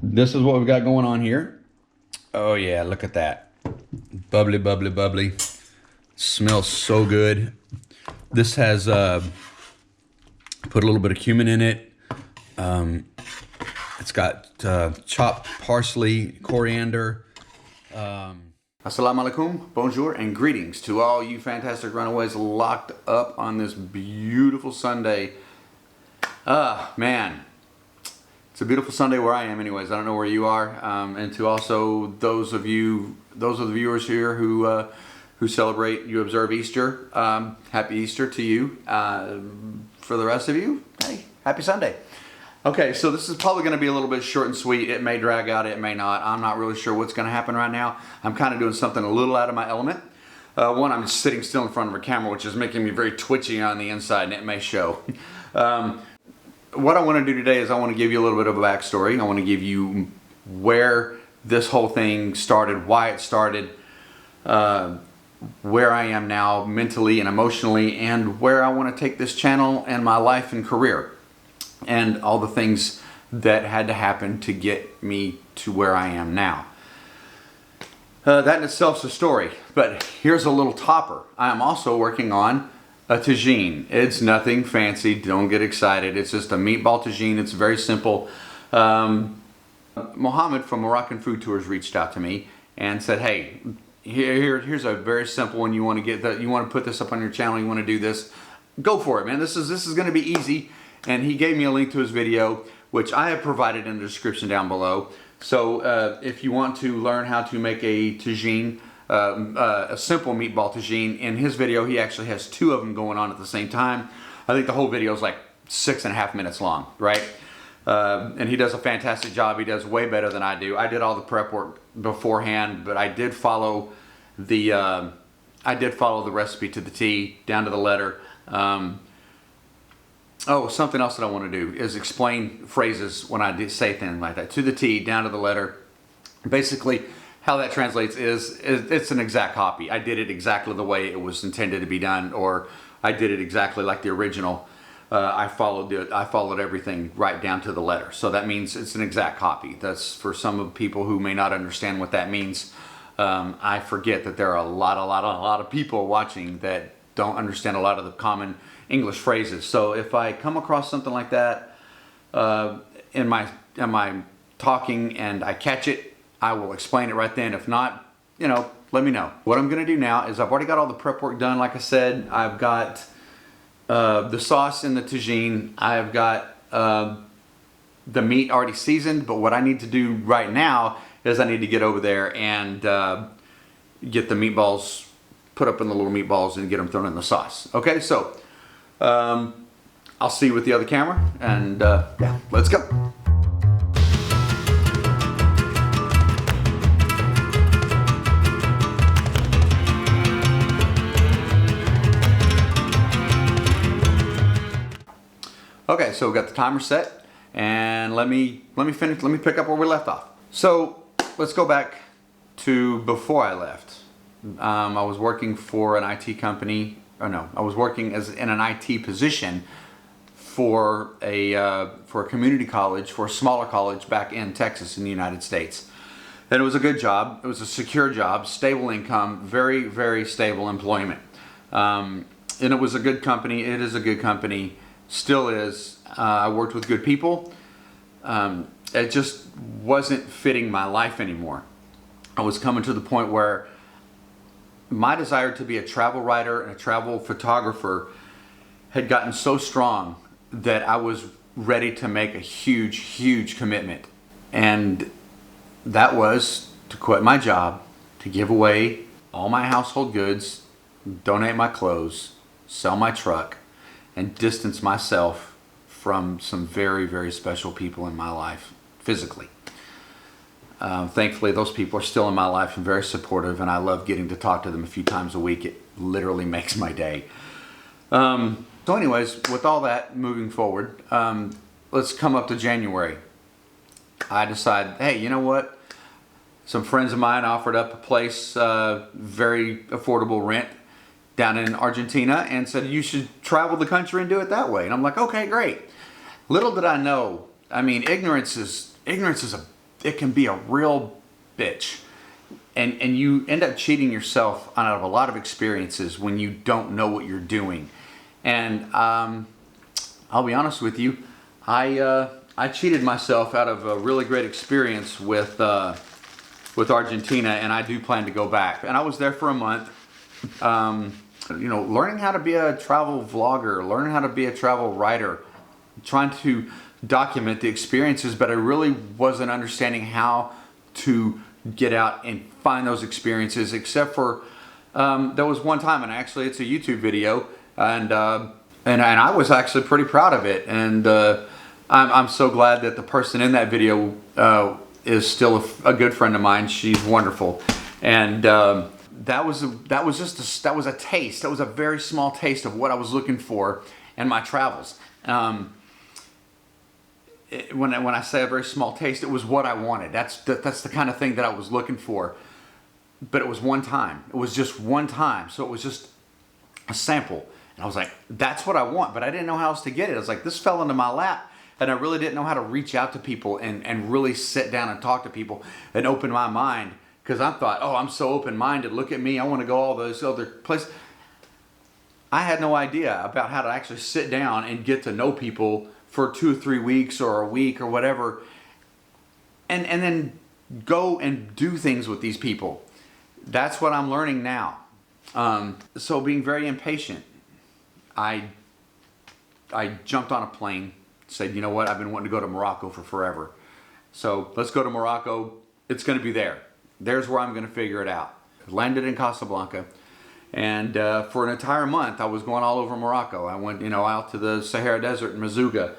This is what we've got going on here. Oh yeah, look at that. Bubbly, bubbly, bubbly. Smells so good. This has put a little bit of cumin in it. It's got chopped parsley, coriander. Assalamu alaikum, bonjour, and greetings to all you fantastic runaways locked up on this beautiful Sunday. Man, it's a beautiful Sunday where I am anyways. I don't know where you are. And to also those of the viewers here who celebrate, you observe Easter, happy Easter to you. For the rest of you, hey, happy Sunday. Okay, so this is probably going to be a little bit short and sweet. It may drag out, it may not. I'm not really sure what's going to happen right now. I'm kind of doing something a little out of my element. One, I'm sitting still in front of a camera, which is making me very twitchy on the inside, and it may show. What I want to do today is I want to give you a little bit of a backstory. I want to give you where this whole thing started, why it started, where I am now mentally and emotionally, and where I want to take this channel and my life and career, and all the things that had to happen to get me to where I am now. That in itself is a story, but here's a little topper. I am also working on a tagine. It's nothing fancy, don't get excited. It's just a meatball tagine. It's very simple. Mohammed from Moroccan Food Tours reached out to me and said, hey, here's a very simple one. You want to put this up on your channel, you want to do this, go for it, man. This is going to be easy. And he gave me a link to his video, which I have provided in the description down below. So if you want to learn how to make a tagine, a simple meatball tagine, in his video he actually has two of them going on at the same time. I think the whole video is like 6.5 minutes long, right? And he does a fantastic job. He does way better than I do. I did all the prep work beforehand, but I did follow the recipe to the T, down to the letter. Oh, something else that I want to do is explain phrases when I say things like that, to the T, down to the letter. Basically, how that translates is it's an exact copy. I did it exactly the way it was intended to be done, or I did it exactly like the original. I followed everything right down to the letter. So that means it's an exact copy. That's for some of the people who may not understand what that means. I forget that there are a lot of people watching that don't understand a lot of the common English phrases. So if I come across something like that in my talking and I catch it, I will explain it right then. If not, let me know. What I'm gonna do now is I've already got all the prep work done. Like I said, I've got the sauce in the tagine. I've got the meat already seasoned, but what I need to do right now is I need to get over there and get the meatballs put up in the little meatballs and get them thrown in the sauce. Okay, so I'll see you with the other camera, and yeah, let's go. Okay, so we've got the timer set, and let me pick up where we left off. So let's go back to before I left. I was working for an IT company. I was working in an IT position for a community college, for a smaller college back in Texas in the United States. And it was a good job. It was a secure job, stable income, very, very stable employment. And it was a good company. It is a good company, still is. I worked with good people. It just wasn't fitting my life anymore. I was coming to the point where my desire to be a travel writer and a travel photographer had gotten so strong that I was ready to make a huge, huge commitment. And that was to quit my job, to give away all my household goods, donate my clothes, sell my truck, and distance myself from some very, very special people in my life, physically. Thankfully, those people are still in my life and very supportive, and I love getting to talk to them a few times a week. It literally makes my day. So anyways, with all that moving forward, let's come up to January. I decided, hey, you know what? Some friends of mine offered up a place, very affordable rent down in Argentina, and said you should travel the country and do it that way. And I'm like, okay, great. Little did I know, I mean, ignorance is a it can be a real bitch. And you end up cheating yourself out of a lot of experiences when you don't know what you're doing. And I'll be honest with you, I cheated myself out of a really great experience with Argentina, and I do plan to go back. And I was there for a month, you know, learning how to be a travel vlogger, learning how to be a travel writer, trying to document the experiences, but I really wasn't understanding how to get out and find those experiences, except for there was one time, and actually it's a YouTube video, and I was actually pretty proud of it, and I'm so glad that the person in that video is still a good friend of mine. She's wonderful, and that was a taste. That was a very small taste of what I was looking for in my travels. When I say a very small taste, it was what I wanted. That's the kind of thing that I was looking for. But it was one time. It was just one time. So it was just a sample. And I was like, that's what I want. But I didn't know how else to get it. I was like, this fell into my lap. And I really didn't know how to reach out to people and really sit down and talk to people and open my mind. Because I thought, oh, I'm so open-minded. Look at me. I want to go all those other places. I had no idea about how to actually sit down and get to know people for 2 or 3 weeks or a week or whatever, and then go and do things with these people. That's what I'm learning now. So being very impatient, I jumped on a plane, said, you know what, I've been wanting to go to Morocco for forever. So let's go to Morocco. It's going to be there. There's where I'm going to figure it out. Landed in Casablanca. And for an entire month, I was going all over Morocco. I went, you know, out to the Sahara Desert in Mazouga,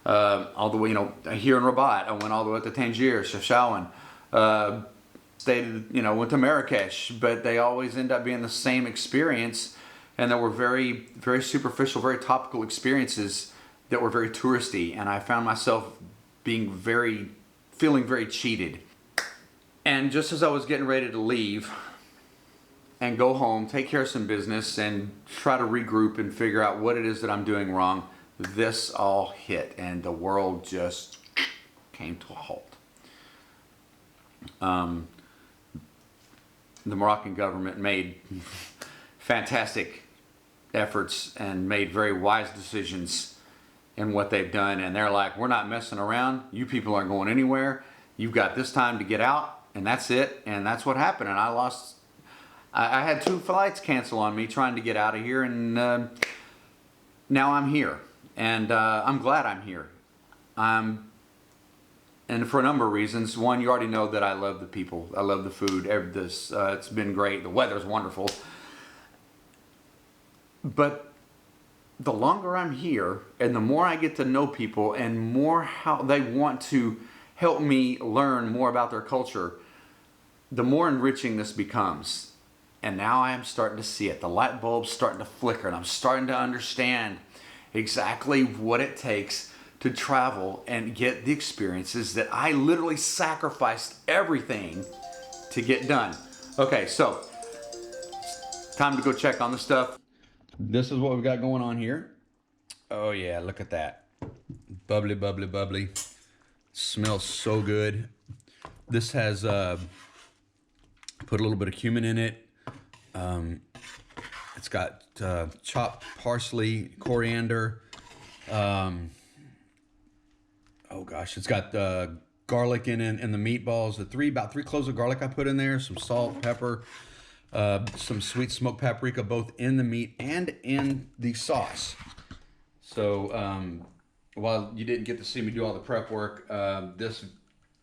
all the way, you know, here in Rabat. I went all the way to Tangier, Chefchaouen, stayed, you know, went to Marrakesh. But they always end up being the same experience, and there were very, very superficial, very topical experiences that were very touristy. And I found myself feeling very cheated. And just as I was getting ready to leave and go home, take care of some business, and try to regroup and figure out what it is that I'm doing wrong, this all hit, and the world just came to a halt. The Moroccan government made fantastic efforts and made very wise decisions in what they've done, and they're like, we're not messing around. You people aren't going anywhere. You've got this time to get out, and that's it. And that's what happened, and I had 2 flights cancel on me trying to get out of here, and now I'm here, and I'm glad I'm here. And for a number of reasons. One, you already know that I love the people. I love the food. It's been great. The weather's wonderful. But the longer I'm here, and the more I get to know people, and more how they want to help me learn more about their culture, the more enriching this becomes. And now I am starting to see it. The light bulb's starting to flicker, and I'm starting to understand exactly what it takes to travel and get the experiences that I literally sacrificed everything to get done. Okay, so time to go check on the stuff. This is what we've got going on here. Oh yeah, look at that. Bubbly, bubbly, bubbly. Smells so good. This has put a little bit of cumin in it. It's got chopped parsley, coriander. Oh gosh, it's got garlic in the meatballs. About 3 cloves of garlic I put in there. Some salt, pepper, some sweet smoked paprika, both in the meat and in the sauce. So while you didn't get to see me do all the prep work, this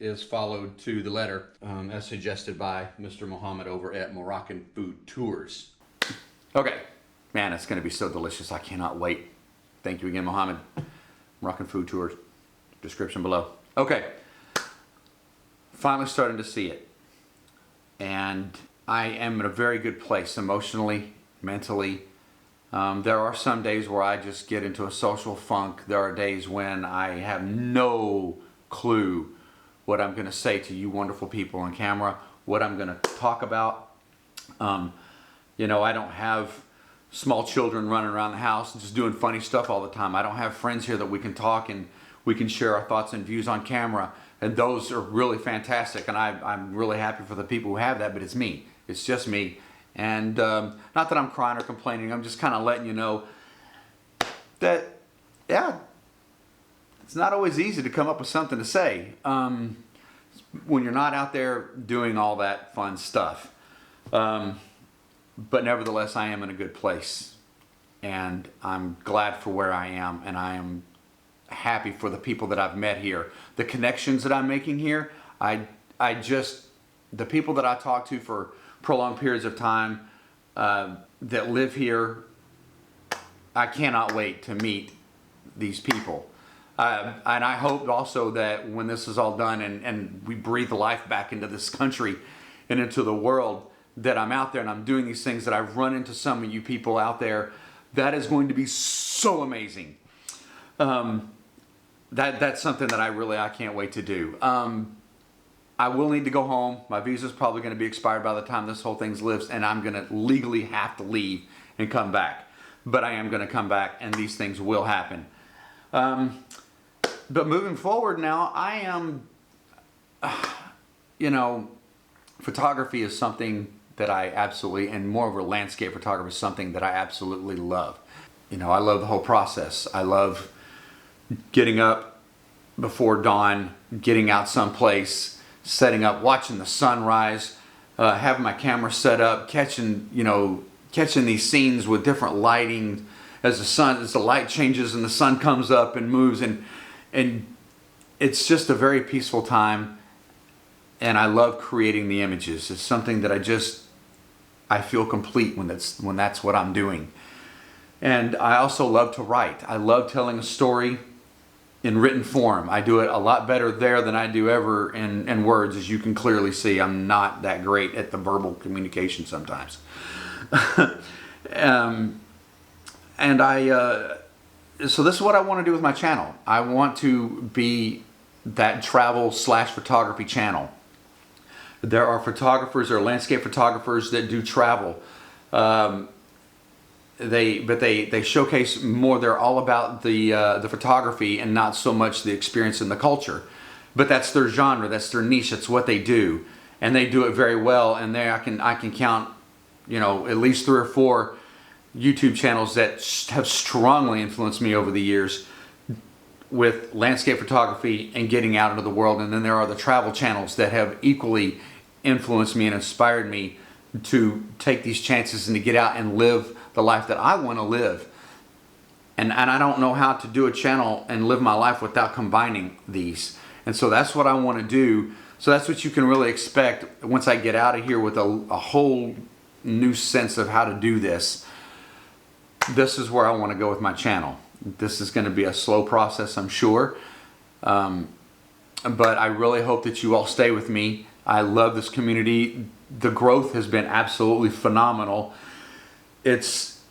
is followed to the letter as suggested by Mr. Muhammad over at Moroccan Food Tours. Okay, man, it's going to be so delicious. I cannot wait. Thank you again, Muhammad. Moroccan Food Tours, description below. Okay, finally starting to see it. And I am in a very good place emotionally, mentally. There are some days where I just get into a social funk. There are days when I have no clue what I'm going to say to you wonderful people on camera, what I'm going to talk about. You know, I don't have small children running around the house just doing funny stuff all the time. I don't have friends here that we can talk and We can share our thoughts and views on camera, and those are really fantastic. And I'm really happy for the people who have that, but it's me. It's just me. And not that I'm crying or complaining. I'm just kind of letting you know that, yeah, it's not always easy to come up with something to say when you're not out there doing all that fun stuff. But nevertheless, I am in a good place, and I'm glad for where I am, and I am happy for the people that I've met here. The connections that I'm making here, the people that I talk to for prolonged periods of time that live here, I cannot wait to meet these people. And I hope also that when this is all done and we breathe life back into this country and into the world, that I'm out there and I'm doing these things, that I've run into some of you people out there. That is going to be so amazing. That's something that I can't wait to do. I will need to go home. My visa is probably going to be expired by the time this whole thing's lifts, and I'm going to legally have to leave and come back. But I am going to come back, and these things will happen. But moving forward now, I am, photography is something that I absolutely, and more of a landscape photography is something that I absolutely love. I love the whole process. I love getting up before dawn, getting out someplace, setting up, watching the sunrise, having my camera set up, catching these scenes with different lighting as the light changes and the sun comes up and moves, and it's just a very peaceful time. And I love creating the images. It's something that I feel complete when that's what I'm doing. And I also love to write. I love telling a story in written form. I do it a lot better there than I do ever in words. As you can clearly see, I'm not that great at the verbal communication sometimes. So this is what I want to do with my channel. I want to be that travel/photography channel. There are photographers or landscape photographers that do travel. They showcase more. They're all about the photography and not so much the experience and the culture. But that's their genre. That's their niche. That's what they do, and they do it very well. And I can count, at least 3 or 4 YouTube channels that have strongly influenced me over the years with landscape photography and getting out into the world. And then there are the travel channels that have equally influenced me and inspired me to take these chances and to get out and live the life that I want to live. And I don't know how to do a channel and live my life without combining these. And so that's what I want to do. So that's what you can really expect once I get out of here, with a whole new sense of how to do this. This is where I want to go with my channel. This is going to be a slow process, I'm sure. But I really hope that you all stay with me. I love this community. The growth has been absolutely phenomenal. It's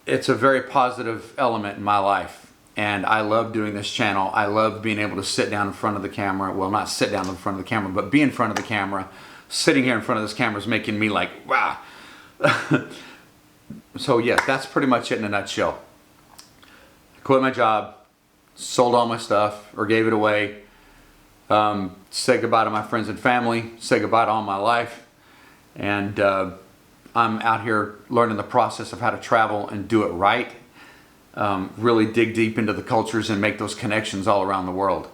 a very positive element in my life. And I love doing this channel. I love being able to sit down in front of the camera. Well, not sit down in front of the camera, but be in front of the camera. Sitting here in front of this camera is making me like, wow. So yeah, that's pretty much it in a nutshell. I quit my job, sold all my stuff or gave it away, said goodbye to my friends and family, said goodbye to all my life, and I'm out here learning the process of how to travel and do it right. Really dig deep into the cultures and make those connections all around the world.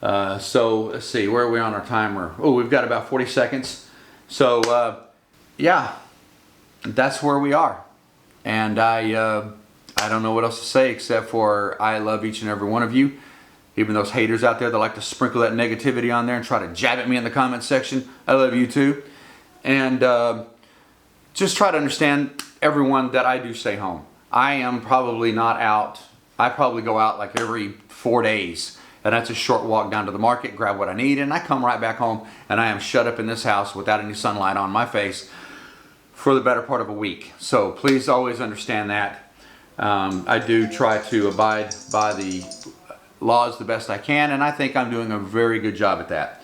So let's see, where are we on our timer? Oh, we've got about 40 seconds. So yeah, that's where we are. And I don't know what else to say except for I love each and every one of you. Even those haters out there that like to sprinkle that negativity on there and try to jab at me in the comment section, I love you too. And just try to understand, everyone, that I do stay home. I am probably not out. I probably go out like every 4 days. And that's a short walk down to the market, grab what I need, and I come right back home, and I am shut up in this house without any sunlight on my face for the better part of a week. So please always understand that. I do try to abide by the laws the best I can, and I think I'm doing a very good job at that.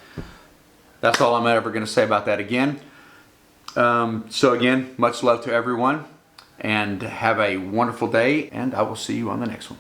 That's all I'm ever going to say about that again. So again, much love to everyone, and have a wonderful day, and I will see you on the next one.